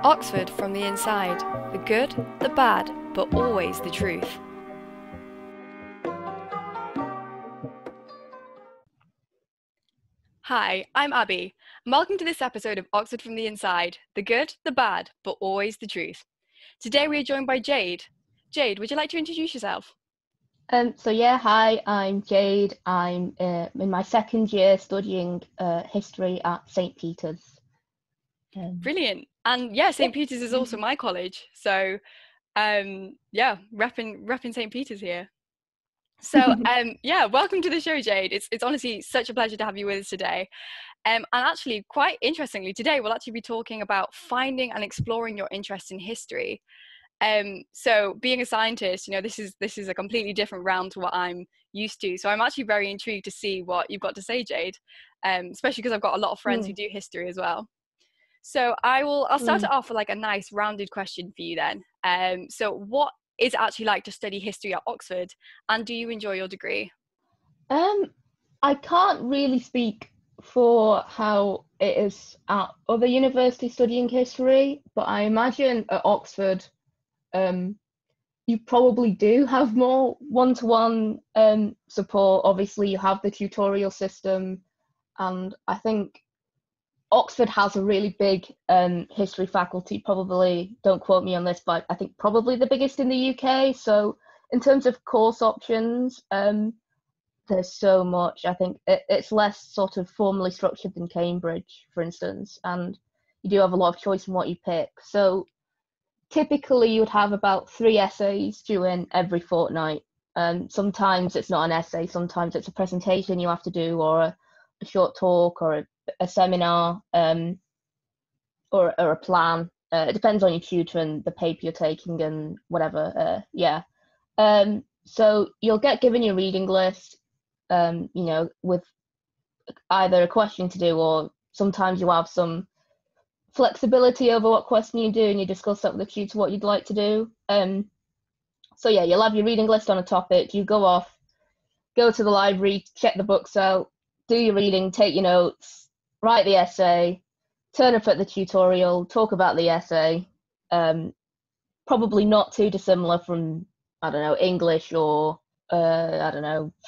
Oxford from the inside. The good, the bad, but always the truth. Hi, I'm Abbie, and welcome to this episode of Oxford from the Inside. The good, the bad, but always the truth. Today we are joined by Jade. Jade, would you like to introduce yourself? Hi, I'm Jade. I'm in my second year studying history at St. Peter's. Brilliant. And St. Peter's is also my college. So, repping St. Peter's here. So, welcome to the show, Jade. It's honestly such a pleasure to have you with us today. And actually, quite interestingly, today we'll actually be talking about finding and exploring your interest in history. So being a scientist, this is a completely different realm to what I'm used to. So I'm actually very intrigued to see what you've got to say, Jade, especially because I've got a lot of friends who do history as well. So I'll start it off with like a nice rounded question for you then. So what is it actually like to study history at Oxford, and do you enjoy your degree? I can't really speak for how it is at other universities studying history, but I imagine at Oxford, you probably do have more one-to-one support. Obviously, you have the tutorial system, and I think Oxford has a really big history faculty, probably, don't quote me on this, but I think probably the biggest in the UK. So in terms of course options, there's so much. I think it's less sort of formally structured than Cambridge, for instance, and you do have a lot of choice in what you pick. So typically you would have about 3 essays due in every fortnight. Sometimes it's not an essay, sometimes it's a presentation you have to do, or a short talk, or a seminar, or a plan. It depends on your tutor and the paper you're taking and whatever. So you'll get given your reading list, with either a question to do, or sometimes you have some flexibility over what question you do, and you discuss that with the tutor what you'd like to do. You'll have your reading list on a topic. You go off, go to the library, check the books out, do your reading, take your notes, write the essay, turn up at the tutorial, talk about the essay. Probably not too dissimilar from, I don't know, English or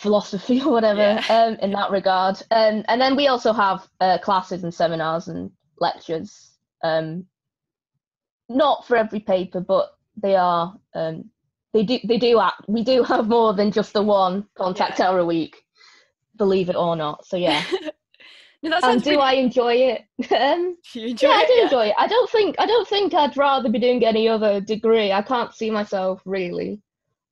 philosophy or whatever, in that regard. And then we also have classes and seminars and lectures. Not for every paper, but they are. We do have more than just the one contact hour a week, believe it or not. So yeah. No, that sounds I enjoy it? You enjoy it? I do enjoy it. I don't think I'd rather be doing any other degree. I can't see myself really.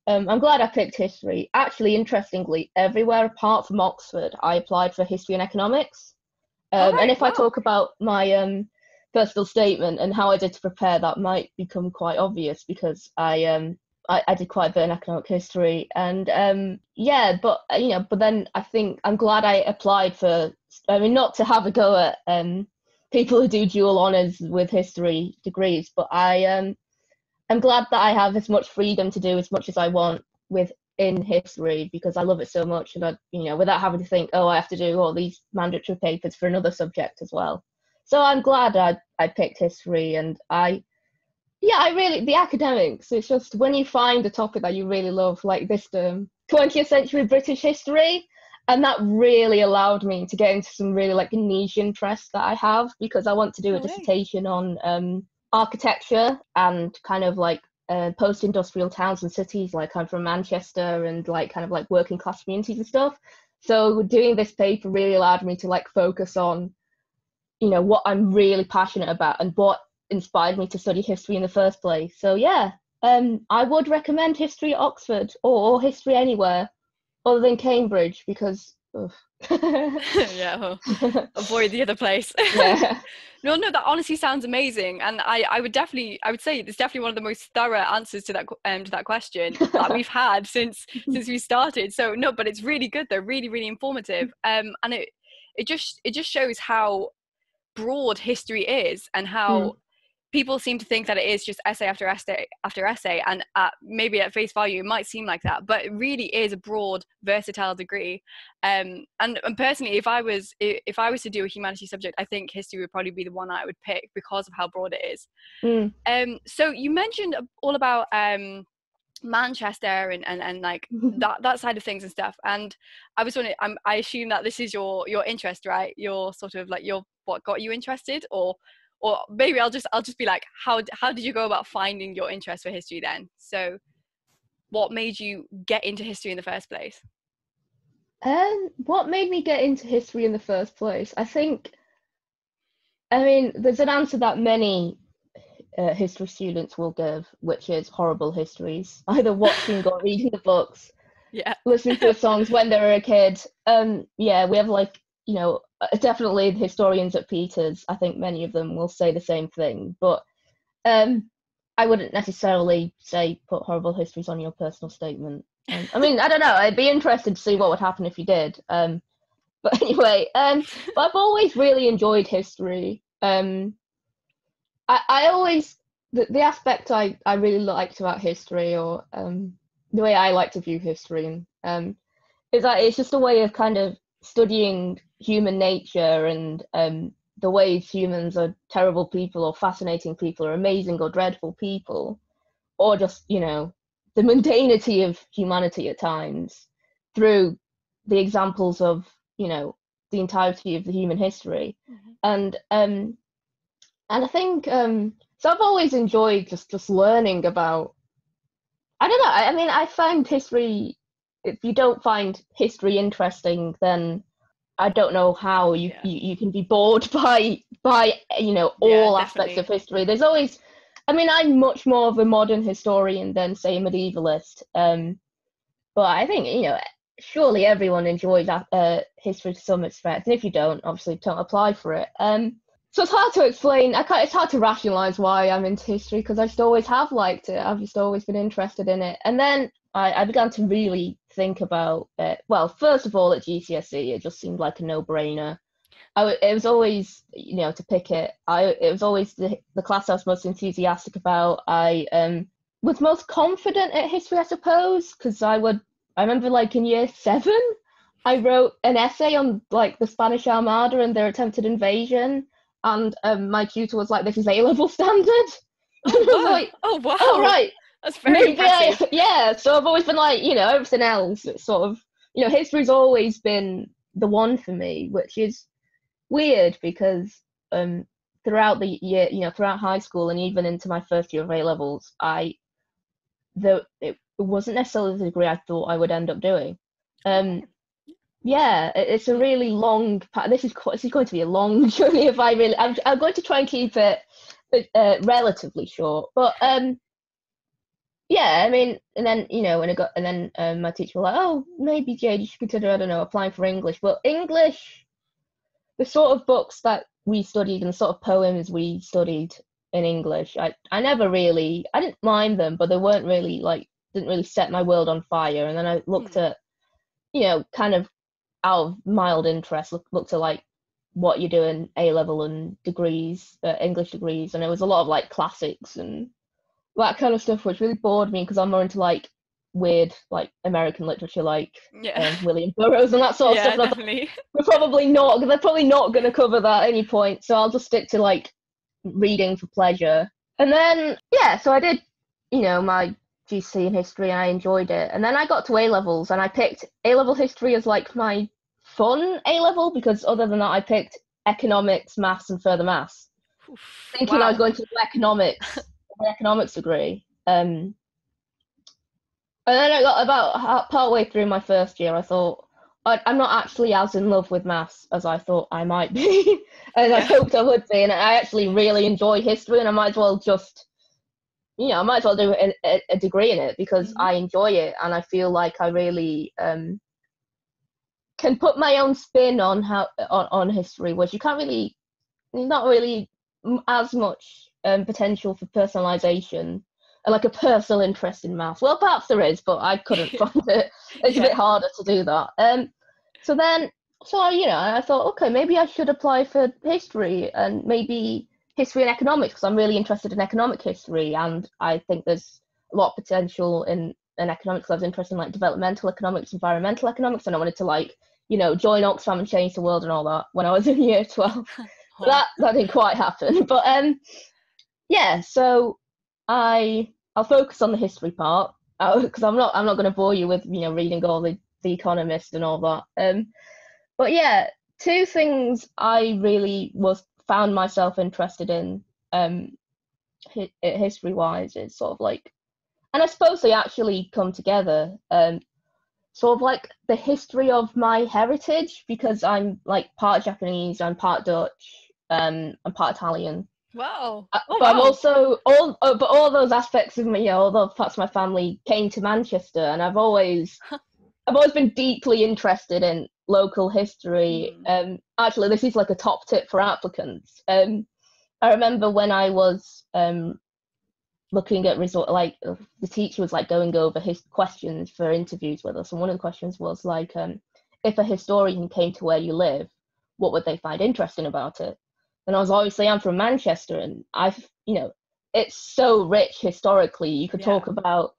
I'm glad I picked history. Actually, interestingly, everywhere apart from Oxford, I applied for history and economics. And if I talk about my personal statement and how I did to prepare, that might become quite obvious, because I did quite a bit in economic history, and but then I think I'm glad I applied for. I mean, not to have a go at people who do dual honours with history degrees, but I'm glad that I have as much freedom to do as much as I want within history, because I love it so much, and without having to think, I have to do all these mandatory papers for another subject as well. So I'm glad I picked history, and I really, the academics, it's just when you find a topic that you really love, like this term, 20th century British history, and that really allowed me to get into some really like niche interests that I have, because I want to do a dissertation on architecture and kind of like post-industrial towns and cities. Like, I'm from Manchester, and like kind of like working class communities and stuff. So doing this paper really allowed me to like focus on what I'm really passionate about and what inspired me to study history in the first place. So I would recommend history at Oxford, or history anywhere other than Cambridge, because avoid the other place. No, that honestly sounds amazing, and I would say it's definitely one of the most thorough answers to that question that we've had since we started. So no, but it's really good. They're really, really informative, and it just shows how broad history is, and how people seem to think that it is just essay after essay after essay, and maybe at face value it might seem like that, but it really is a broad, versatile degree. And personally, if I was to do a humanities subject, I think history would probably be the one I would pick because of how broad it is. So you mentioned all about Manchester and like that side of things and stuff, and I was wondering, I assume that this is your interest, right? Your sort of like what got you interested, or maybe I'll just be like, how did you go about finding your interest for history then? So what made you get into history in the first place? What made me get into history in the first place? I mean, there's an answer that many history students will give, which is horrible histories, either watching or reading the books, listening to the songs when they were a kid. Yeah, we have like, you know, definitely the historians at Peters, I think many of them will say the same thing, but I wouldn't necessarily say put horrible histories on your personal statement. I mean, I don't know, I'd be interested to see what would happen if you did. But anyway, but I've always really enjoyed history. I always, the aspect I really liked about history, or the way I like to view history, is that it's just a way of kind of studying human nature and the ways humans are terrible people or fascinating people or amazing or dreadful people, or just, you know, the mundanity of humanity at times through the examples of, you know, the entirety of the human history. And I think so I've always enjoyed just learning about, I don't know, I mean, I find history, if you don't find history interesting, then I don't know how you can be bored by you know, all aspects of history. There's always, I mean, I'm much more of a modern historian than, say, a medievalist. But I think, you know, surely everyone enjoys history to some extent. And if you don't, obviously don't apply for it. So it's hard to explain. It's hard to rationalize why I'm into history, because I just always have liked it. I've just always been interested in it. And then I began to really think about it. Well, first of all, at GCSE, it just seemed like a no-brainer. It was always, you know, to pick it. It was always the class I was most enthusiastic about. I was most confident at history, I suppose, because I remember, like, in year 7, I wrote an essay on, like, the Spanish Armada and their attempted invasion. And my tutor was like, "This is A-level standard." Oh, wow. Like, oh wow! Oh right, that's very impressive. Yeah. So I've always been like, you know, everything else, it's sort of, you know, history's always been the one for me, which is weird because throughout the year, you know, throughout high school and even into my first year of A-levels, it wasn't necessarily the degree I thought I would end up doing. Yeah, it's a really long. This is going to be a long journey. I'm going to try and keep it relatively short. But yeah, I mean, and then, you know, my teacher was like, "Oh, maybe Jade, you should consider, I don't know, applying for English." But English, the sort of books that we studied and the sort of poems we studied in English, I didn't mind them, but they weren't really didn't really set my world on fire. And then I looked at, you know, kind of out of mild interest, looked at like what you do in A-level and degrees, English degrees, and it was a lot of like classics and that kind of stuff, which really bored me because I'm more into like weird like American literature, like William Burroughs and that sort of stuff. Definitely. They're probably not going to cover that at any point, so I'll just stick to like reading for pleasure. And then so I did, you know, my GC in history, and I enjoyed it. And then I got to A-levels, and I picked A-level history as like my fun A-level, because other than that I picked economics, maths and further maths, thinking I was going to do economics, an economics degree. And then I got about partway through my first year, I thought, I'm not actually as in love with maths as I thought I might be, and I hoped I would be, and I actually really enjoy history, and I might as well just, you know, I might as well do a degree in it because I enjoy it, and I feel like I really can put my own spin on history, which you can't really, not really as much potential for personalization and like a personal interest in maths. Well, perhaps there is, but I couldn't find it. It's a bit harder to do that. So you know, I thought, okay, maybe I should apply for history and maybe history and economics because I'm really interested in economic history, and I think there's a lot of potential in economics. I was interested in like developmental economics, environmental economics, and I wanted to like, you know, join Oxfam and change the world and all that when I was in year 12. But that didn't quite happen. But yeah, so I'll focus on the history part because I'm not going to bore you with, you know, reading all the Economist and all that. But yeah, two things I really found myself interested in history wise is sort of like, and I suppose they actually come together, sort of like the history of my heritage, because I'm like part Japanese, I'm part Dutch, I'm part Italian. Wow. But I'm also but all those aspects of me, you know, all those parts of my family came to Manchester, and I've always been deeply interested in local history. Actually, this is like a top tip for applicants. I remember when I was looking at the teacher was like going over his questions for interviews with us, and one of the questions was like, if a historian came to where you live, what would they find interesting about it? And I'm from Manchester, and you know, it's so rich historically. You could talk about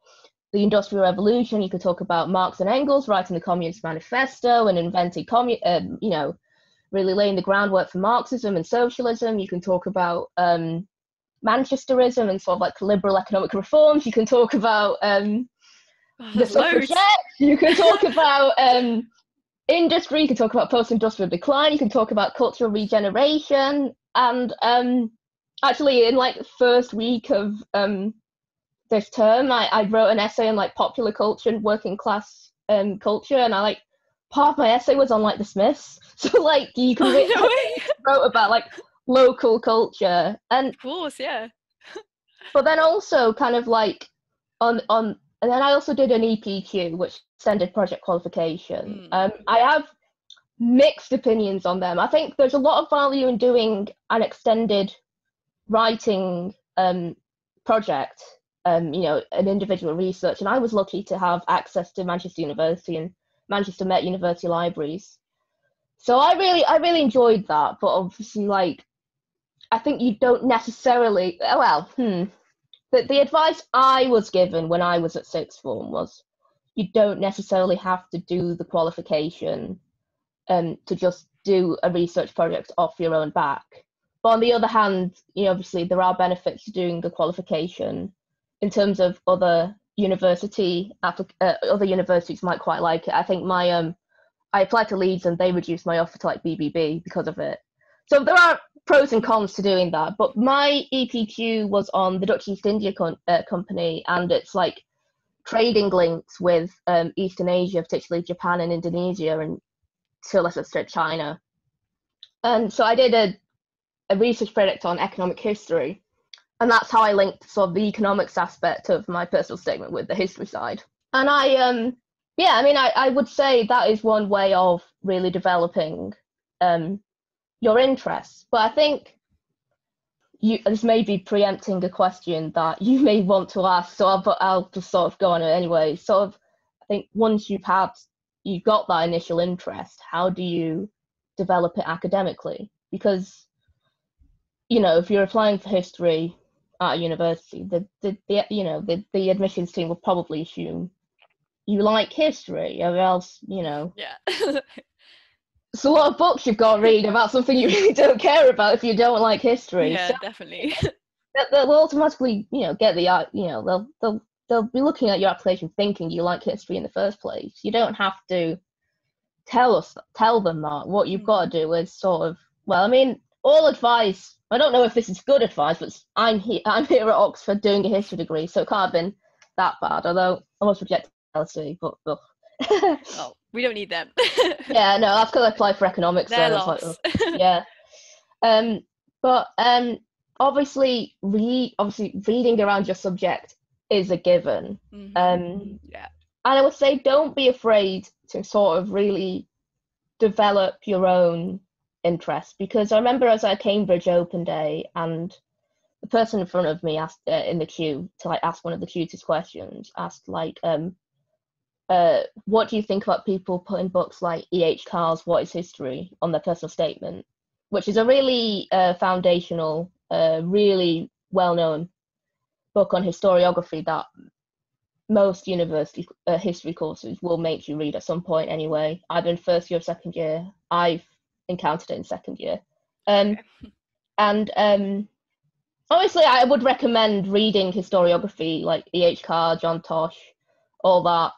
the Industrial Revolution, you could talk about Marx and Engels writing the Communist Manifesto and inventing you know, really laying the groundwork for Marxism and socialism. You can talk about Manchesterism and sort of like liberal economic reforms. You can talk about the suffragettes. You can talk about industry. You can talk about post-industrial decline. You can talk about cultural regeneration. And actually, in like the first week of this term, I wrote an essay on like popular culture and working class culture, and I like part of my essay was on like the Smiths. So like you can wrote about like local culture, and of course, yeah. But then also kind of like and then I also did an EPQ, which extended project qualification. I have mixed opinions on them. I think there's a lot of value in doing an extended writing project, you know, an individual research. And I was lucky to have access to Manchester University and Manchester Met University libraries. So I really enjoyed that. But obviously, like, I think you don't necessarily, the advice I was given when I was at sixth form was you don't necessarily have to do the qualification to just do a research project off your own back. But on the other hand, you know, obviously there are benefits to doing the qualification in terms of other universities might quite like it. I think I applied to Leeds and they reduced my offer to like BBB because of it. So there are pros and cons to doing that, but my EPQ was on the Dutch East India Company, and it's like trading links with Eastern Asia, particularly Japan and Indonesia, and to a lesser extent China. And so I did a research project on economic history, and that's how I linked sort of the economics aspect of my personal statement with the history side. And I would say that is one way of really developing your interests. But I think this may be preempting a question that you may want to ask, so I'll just sort of go on it anyway. Sort of, I think once you've got that initial interest, how do you develop it academically? Because, you know, if you're applying for history at a university, the admissions team will probably assume you like history, or else, you know. Yeah. It's a lot of books you've got to read about something you really don't care about if you don't like history. Yeah, so definitely. They'll automatically, you know, get they'll be looking at your application thinking you like history in the first place. You don't have to tell them that. What you've got to do is sort of, well, I mean, all advice, I don't know if this is good advice, but I'm here at Oxford doing a history degree, so it can't have been that bad, although I must reject LSE, but oh, we don't need them. Yeah, no, that's because I applied for economics. They're so lost. Yeah. But obviously reading around your subject is a given. Yeah. And I would say don't be afraid to sort of really develop your own interest, because I remember I was at Cambridge Open Day and the person in front of me asked in the queue to like ask one of the tutors questions, asked like, what do you think about people putting books like E.H. Carr's What is History on their personal statement, which is a really foundational a really well-known book on historiography that most university history courses will make you read at some point anyway, either in first year or second year. I've encountered it in second year. Okay. And obviously I would recommend reading historiography, like E.H. Carr, John Tosh, all that.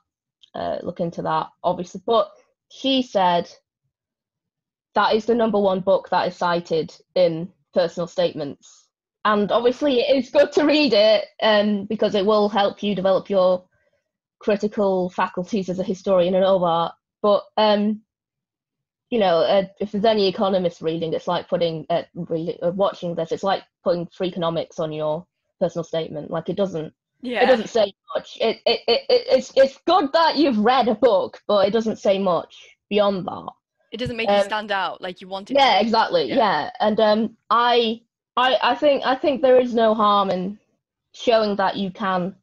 Look into that, obviously. But she said that is the number one book that is cited in personal statements. And obviously it is good to read it because it will help you develop your critical faculties as a historian and all that. But, if there's any economists reading, it's like watching this, it's like putting Freakonomics on your personal statement. Like it doesn't say much. It's good that you've read a book, but it doesn't say much beyond that. It doesn't make you stand out like you want it to. Yeah, exactly. Yeah. And I think there is no harm in showing that you can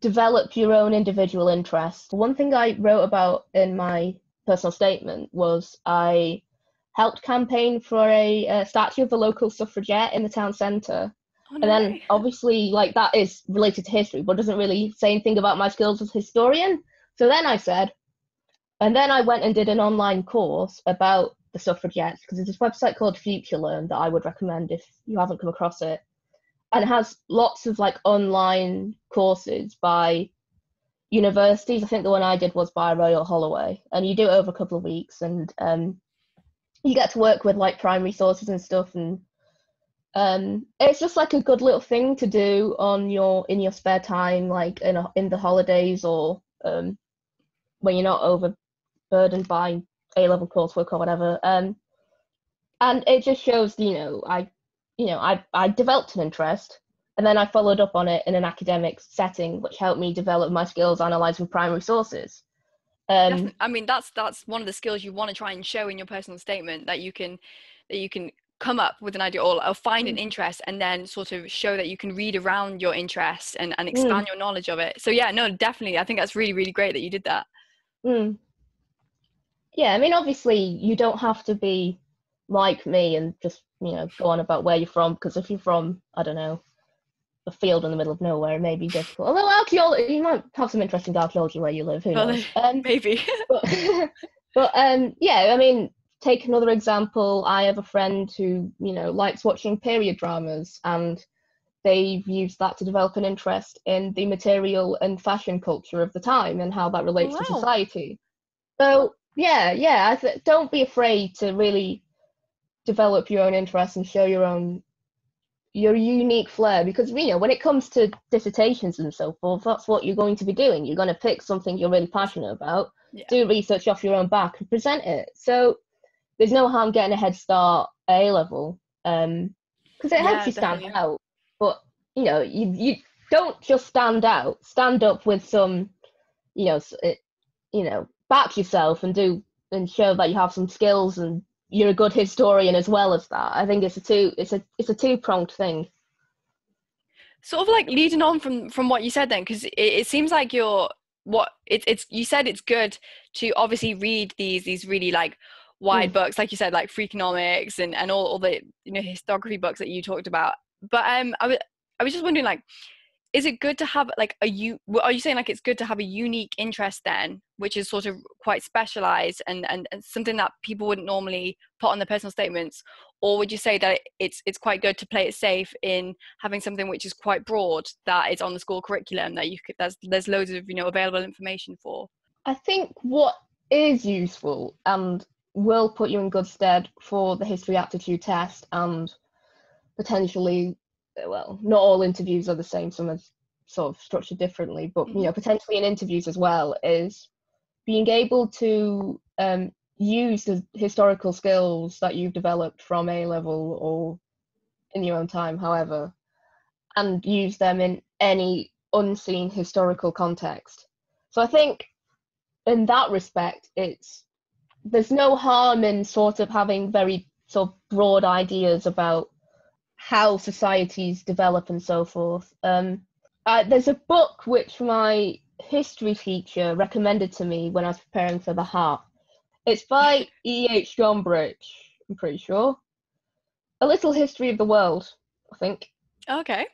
develop your own individual interest. One thing I wrote about in my personal statement was I helped campaign for a statue of the local suffragette in the town centre. Oh, and then obviously like that is related to history, but doesn't really say anything about my skills as a historian. So then I said, and then I went and did an online course about the suffragettes, because there's this website called Future Learn that I would recommend if you haven't come across it. And it has lots of like online courses by universities. I think the one I did was by Royal Holloway, and you do it over a couple of weeks, and you get to work with like primary sources and stuff, and it's just like a good little thing to do in your spare time, like in the holidays, or when you're not overburdened by A-level coursework or whatever. And it just shows, I developed an interest, and then I followed up on it in an academic setting, which helped me develop my skills analysing primary sources. I mean, that's one of the skills you want to try and show in your personal statement, that you can come up with an idea or find an interest, and then sort of show that you can read around your interest and expand your knowledge of it. So yeah, no, definitely. I think that's really, really great that you did that. Yeah, I mean, obviously you don't have to be like me and just, go on about where you're from, because if you're from, I don't know, a field in the middle of nowhere, it may be difficult. Although archaeology, you might have some interesting archaeology where you live, who knows? Maybe. but yeah, I mean, take another example. I have a friend who, likes watching period dramas, and they've used that to develop an interest in the material and fashion culture of the time and how that relates to society. So yeah, don't be afraid to really develop your own interests and show your unique flair, because when it comes to dissertations and so forth, that's what you're going to be doing. You're going to pick something you're really passionate about, do research off your own back, and present it. So there's no harm getting a head start at A-level, because it helps you stand out. But you don't just stand out. Stand up with some, back yourself and show that you have some skills and you're a good historian as well as that. I think it's a two-pronged thing. Sort of like leading on from what you said then, because it seems like you said it's good to obviously read these really like wide books, like you said, like Freakonomics and all the historiography books that you talked about. But I was just wondering, like, is it good to have like are you saying like it's good to have a unique interest then, which is sort of quite specialized and something that people wouldn't normally put on their personal statements? Or would you say that it's quite good to play it safe in having something which is quite broad, that is on the school curriculum, that there's loads of available information for? I think what is useful and will put you in good stead for the history aptitude test, and potentially, well, not all interviews are the same, some are sort of structured differently, but potentially in interviews as well, is being able to use the historical skills that you've developed from A-level or in your own time, however, and use them in any unseen historical context. So I think in that respect, there's no harm in sort of having very sort of broad ideas about how societies develop and so forth. There's a book which my history teacher recommended to me when I was preparing for the HAT. It's by E.H. Gombrich, I'm pretty sure. A Little History of the World. I think. Okay.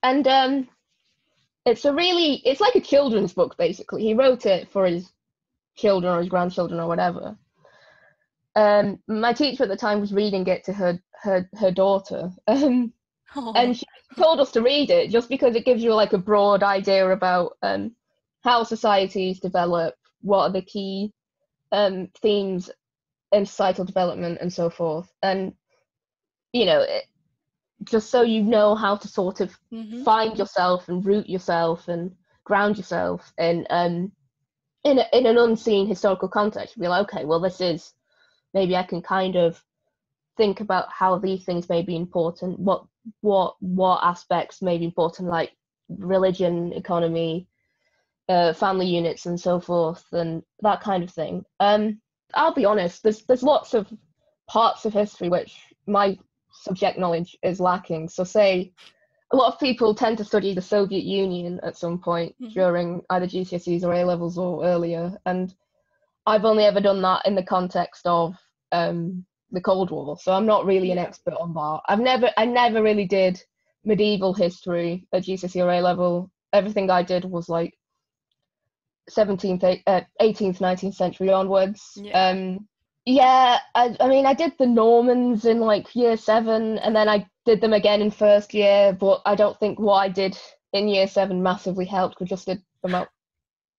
And it's like a children's book, basically. He wrote it for his children or his grandchildren or whatever. My teacher at the time was reading it to her daughter, and Oh. she told us to read it just because it gives you like a broad idea about how societies develop, what are the key themes in societal development and so forth, and just so you know how to sort of find yourself and root yourself and ground yourself in an unseen historical context. You'll be like, okay, well, this is, maybe I can kind of think about how these things may be important, what aspects may be important, like religion, economy, family units, and so forth, and that kind of thing. I'll be honest, there's lots of parts of history which my subject knowledge is lacking. So say a lot of people tend to study the Soviet Union at some point during either GCSEs or A levels or earlier, and I've only ever done that in the context of the Cold War, so I'm not really an expert on that. I never really did medieval history at GCSE or A level. Everything I did was like 18th, 19th century onwards. I mean, I did the Normans in like year 7, and then I did them again in first year, but I don't think what I did in year 7 massively helped. We just did about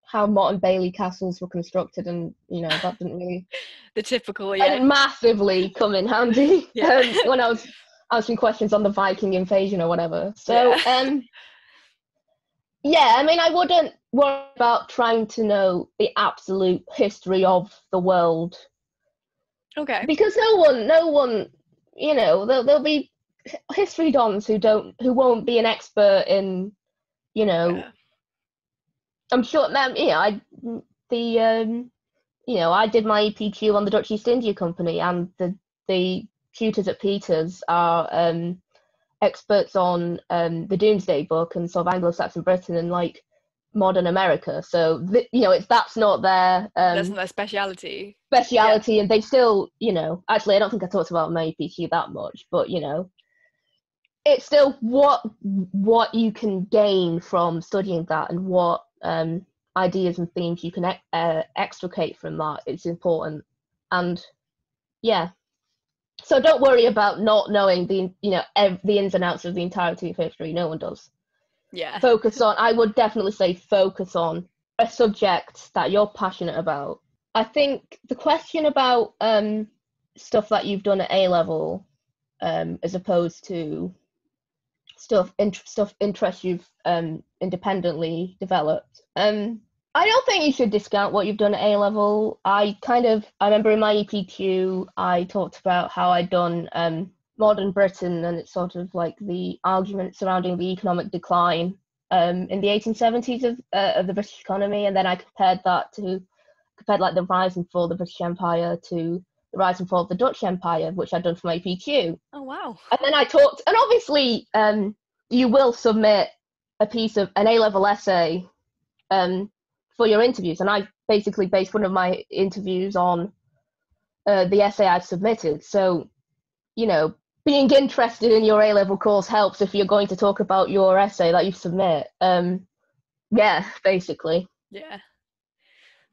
how Mott and Bailey castles were constructed, and that didn't really the typical that didn't massively come in handy when I was answering questions on the Viking invasion or whatever. So I mean, I wouldn't worry about trying to know the absolute history of the world. Okay. Because no one, there'll be history dons who won't be an expert in, I'm sure. I did my EPQ on the Dutch East India Company, and the tutors at Peters are experts on the Doomsday Book and sort of Anglo-Saxon Britain and like modern America. So that's not their that's not their speciality, and they still, actually I don't think I talked about my EPQ that much, but it's still what you can gain from studying that, and what ideas and themes you can extricate from that. It's important. And so don't worry about not knowing the ins and outs of the entirety of history. No one does. I would definitely say focus on a subject that you're passionate about. I think the question about stuff that you've done at A level, as opposed to stuff interests you've independently developed. I don't think you should discount what you've done at A level. I remember in my EPQ I talked about how I'd done modern Britain, and it's sort of like the argument surrounding the economic decline in the 1870s of the British economy, and then I compared like the rise and fall of the British Empire to the rise and fall of the Dutch Empire, which I'd done for my EPQ. Oh wow! And then I talked, and obviously you will submit a piece of an A-level essay for your interviews, and I basically based one of my interviews on the essay I submitted. So, being interested in your A-level course helps if you're going to talk about your essay that you submit. Basically. Yeah.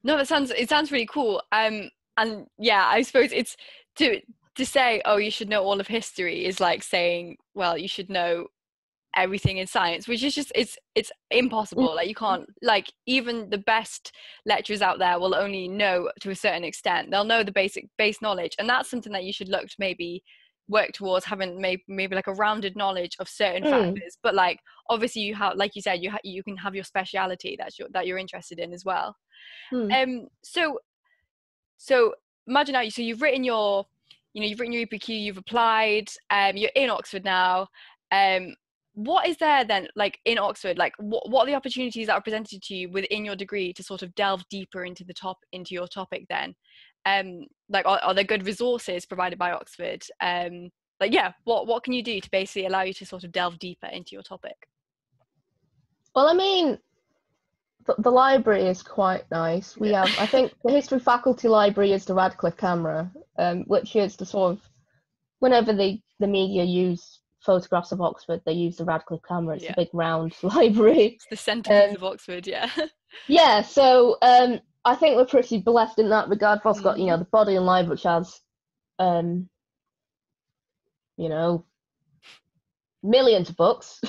No, it sounds really cool. And I suppose it's to say, oh, you should know all of history is like saying, well, you should know everything in science, which is just it's impossible. Like you can't, like even the best lecturers out there will only know to a certain extent. They'll know the base knowledge, and that's something that you should look to maybe work towards, having maybe like a rounded knowledge of certain factors. But like obviously you have, like you said, you can have your speciality that you're interested in as well. So imagine now, so you've written your EPQ, you've applied, you're in Oxford now. What is there then, like in Oxford, like what are the opportunities that are presented to you within your degree to sort of delve deeper into your topic then? Like are there good resources provided by Oxford? What can you do to basically allow you to sort of delve deeper into your topic? Well, I mean, the library is quite nice. We have, I think, the history faculty library is the Radcliffe Camera, which is the sort of, whenever the media use photographs of Oxford, they use the Radcliffe camera. It's a Yeah. big round library. It's the centerpiece of Oxford, yeah. Yeah, so I think we're pretty blessed in that regard. We've also got, Mhm. the Bodleian Library, which has, you know, millions of books.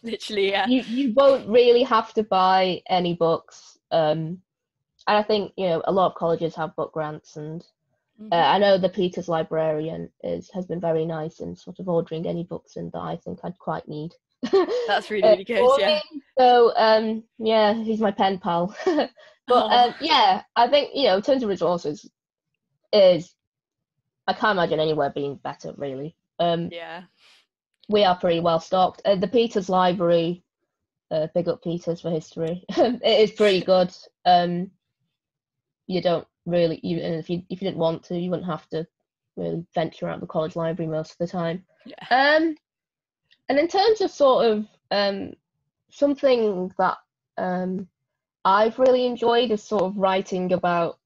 Literally, yeah. You won't really have to buy any books. And I think, a lot of colleges have book grants, and I know the Peters librarian has been very nice in sort of ordering any books in that I think I'd quite need. That's really, really good, for yeah. me. So yeah, he's my pen pal. But Oh, yeah, I think in terms of resources, is I can't imagine anywhere being better really. yeah. We are pretty well stocked. The Peters library, big up Peters for history. It is pretty good. You don't really, even if you didn't want to, you wouldn't have to really venture out of the college library most of the time. Yeah. And in terms of sort of something that I've really enjoyed is sort of writing about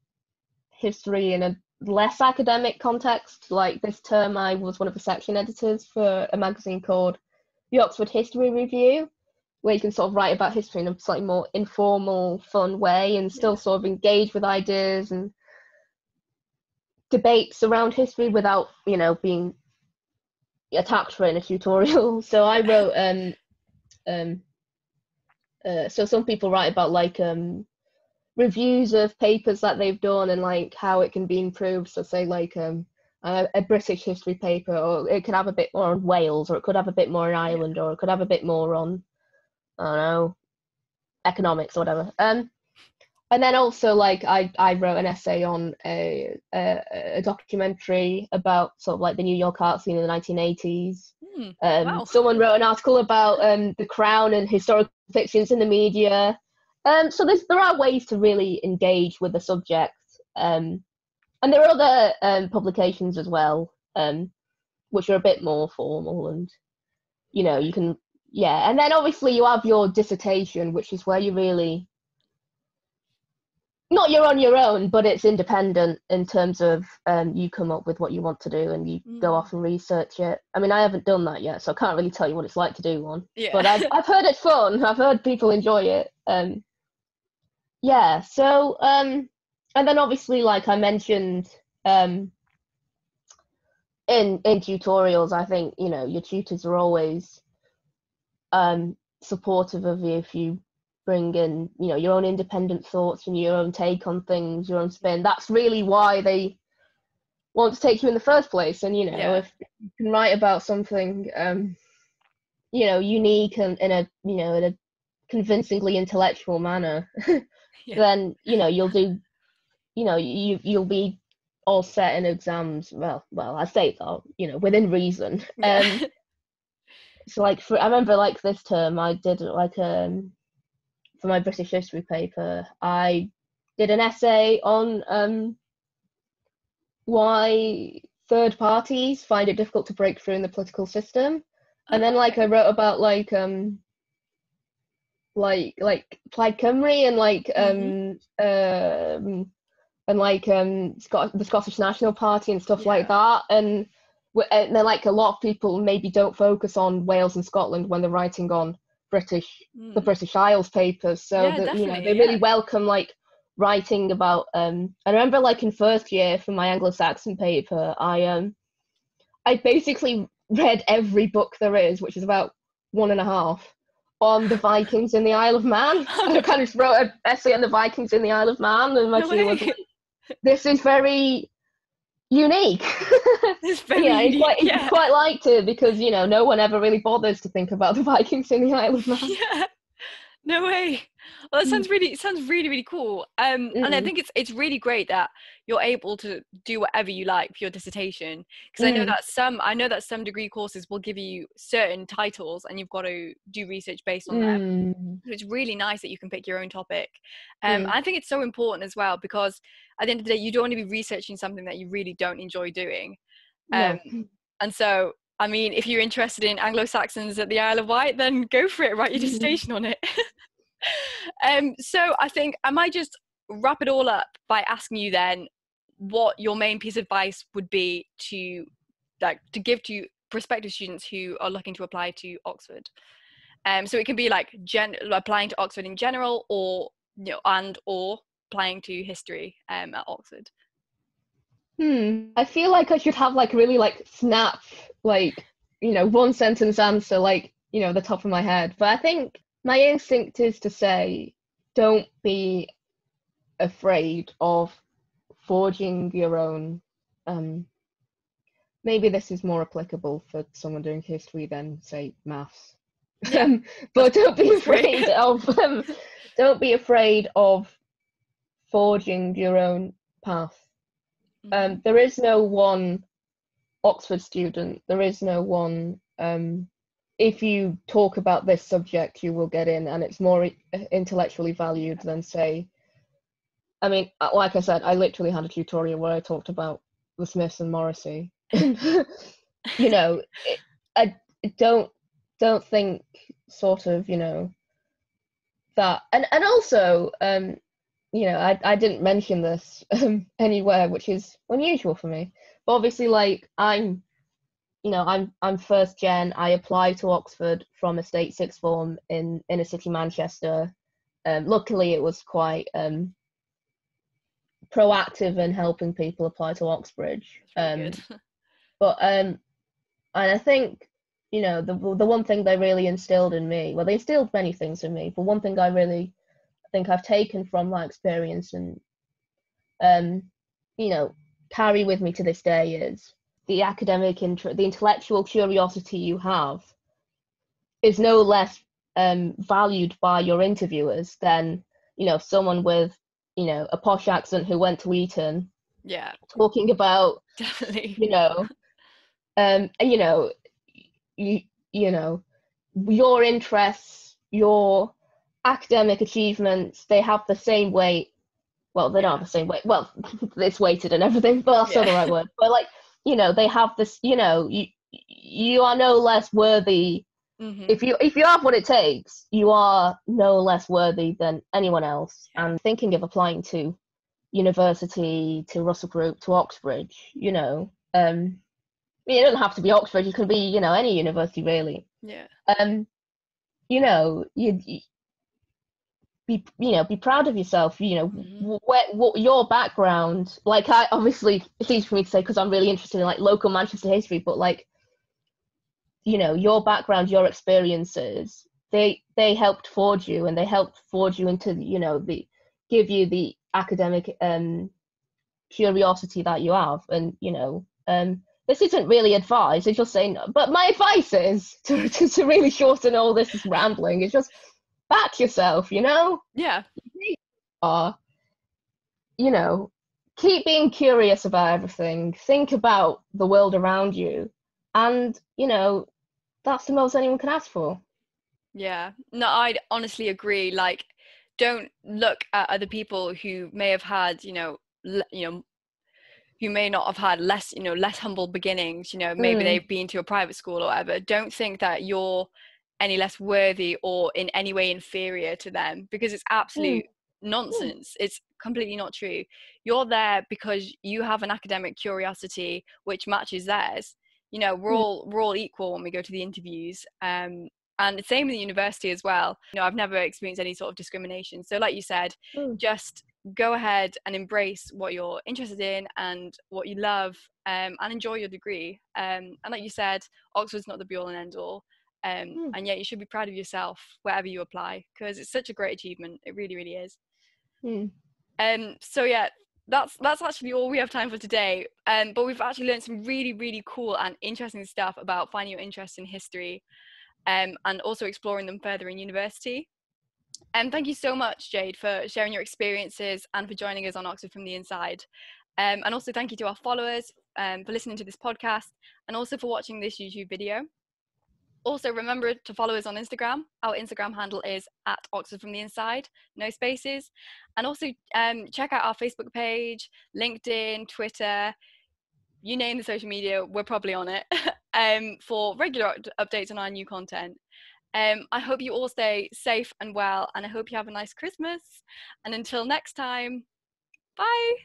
history in a less academic context. Like this term, I was one of the section editors for a magazine called the Oxford History Review, where you can sort of write about history in a slightly more informal, fun way, and still sort of engage with ideas and debates around history without, being attacked for it in a tutorial. So I wrote, so some people write about like reviews of papers that they've done and like how it can be improved. So say like a British history paper, or it could have a bit more on Wales, or it could have a bit more on Ireland, or it could have a bit more on, I don't know, economics or whatever. And then also like I wrote an essay on a documentary about sort of like the New York art scene in the 1980s. Wow. Someone wrote an article about the Crown and historical fictions in the media. So there are ways to really engage with the subject. And there are other publications as well, which are a bit more formal, and you can, yeah. And then obviously you have your dissertation, which is where you really, not you're on your own, but it's independent in terms of you come up with what you want to do and you go off and research it. I mean, I haven't done that yet, so I can't really tell you what it's like to do one. Yeah. But I've heard it's fun. I've heard people enjoy it. Yeah. So and then obviously, like I mentioned, in tutorials, I think your tutors are always supportive of you if you bring in your own independent thoughts and your own take on things, your own spin. That's really why they want to take you in the first place. And if you can write about something unique and in a convincingly intellectual manner, then you'll do, you'll be all set in exams. Well, I say that within reason. So like I remember like this term I did like for my British history paper, I did an essay on why third parties find it difficult to break through in the political system. And then like I wrote about like Plaid Cymru and the Scottish National Party and stuff like that. And then like a lot of people maybe don't focus on Wales and Scotland when they're writing on the British Isles papers. So they really welcome like writing about. I remember like in first year for my Anglo-Saxon paper, I basically read every book there is, which is about 1.5, on the Vikings in the Isle of Man. I kind of just wrote an essay on the Vikings in the Isle of Man, and my tutor was like, "This is very unique." It's very unique. He quite liked it because no one ever really bothers to think about the Vikings in the Isle of Man. Yeah. No way. Well, that sounds really cool. And I think it's really great that you're able to do whatever you like for your dissertation, because I know that some degree courses will give you certain titles and you've got to do research based on them. So it's really nice that you can pick your own topic. I think it's so important as well, because at the end of the day, you don't want to be researching something that you really don't enjoy doing. And so, I mean, if you're interested in Anglo-Saxons at the Isle of Wight, then go for it, write your dissertation on it. So I think I might just wrap it all up by asking you then what your main piece of advice would be to give to prospective students who are looking to apply to Oxford. So it can be like applying to Oxford in general, or or applying to history at Oxford. I feel like I should have like really like snap like one sentence answer like the top of my head, but I think my instinct is to say don't be afraid of forging your own. Maybe this is more applicable for someone doing history than say maths. Yeah, but don't be afraid of forging your own path. There is no one Oxford student. There is no one. If you talk about this subject, you will get in, and it's more intellectually valued than say. I mean, like I said, I literally had a tutorial where I talked about the Smiths and Morrissey. I don't think sort of that, and also I didn't mention this anywhere, which is unusual for me. But obviously, like I'm first gen. I applied to Oxford from a state sixth form in inner city Manchester. Luckily, it was quite proactive in helping people apply to Oxbridge. Good. But and I think the one thing they really instilled in me. Well, they instilled many things in me, but one thing I really think I've taken from my experience and carry with me to this day is the academic interest, the intellectual curiosity you have is no less valued by your interviewers than someone with a posh accent who went to Eton. Yeah, talking about definitely. Your interests, your academic achievements, they have the same weight. Well, they don't have the same weight. Well, it's weighted and everything, but that's not the right word. But like, they have this. You are no less worthy. If you have what it takes, you are no less worthy than anyone else. And thinking of applying to university, to Russell Group, to Oxbridge, it doesn't have to be Oxford. You can be, any university really. Yeah. Be proud of yourself. What your background. Like, I obviously it's easy for me to say because I'm really interested in like local Manchester history, but like, your background, your experiences, they helped forge you, and they helped forge you into give you the academic curiosity that you have, and this isn't really advice. It's just saying, but my advice is to really shorten all this rambling. It's just back yourself. Yeah. You are. Keep being curious about everything. Think about the world around you, and that's the most anyone can ask for. Yeah, no, I'd honestly agree. Like, don't look at other people who may have had, who may not have had less humble beginnings. Maybe they've been to a private school or whatever. Don't think that you're any less worthy or in any way inferior to them, because it's absolute nonsense. It's completely not true. You're there because you have an academic curiosity which matches theirs. We're all equal when we go to the interviews. And the same in the university as well. I've never experienced any sort of discrimination. So like you said, just go ahead and embrace what you're interested in and what you love, and enjoy your degree. And like you said, Oxford's not the be all and end all. And yet you should be proud of yourself wherever you apply, because it's such a great achievement. It really, really is. So yeah, that's actually all we have time for today. But we've actually learned some really, really cool and interesting stuff about finding your interest in history, and also exploring them further in university. And thank you so much, Jade, for sharing your experiences and for joining us on Oxford from the Inside. And also thank you to our followers for listening to this podcast, and also for watching this YouTube video. Also, remember to follow us on Instagram. Our Instagram handle is @OxfordFromTheInside, no spaces. And also check out our Facebook page, LinkedIn, Twitter, you name the social media, we're probably on it, for regular updates on our new content. I hope you all stay safe and well, and I hope you have a nice Christmas. And until next time, bye.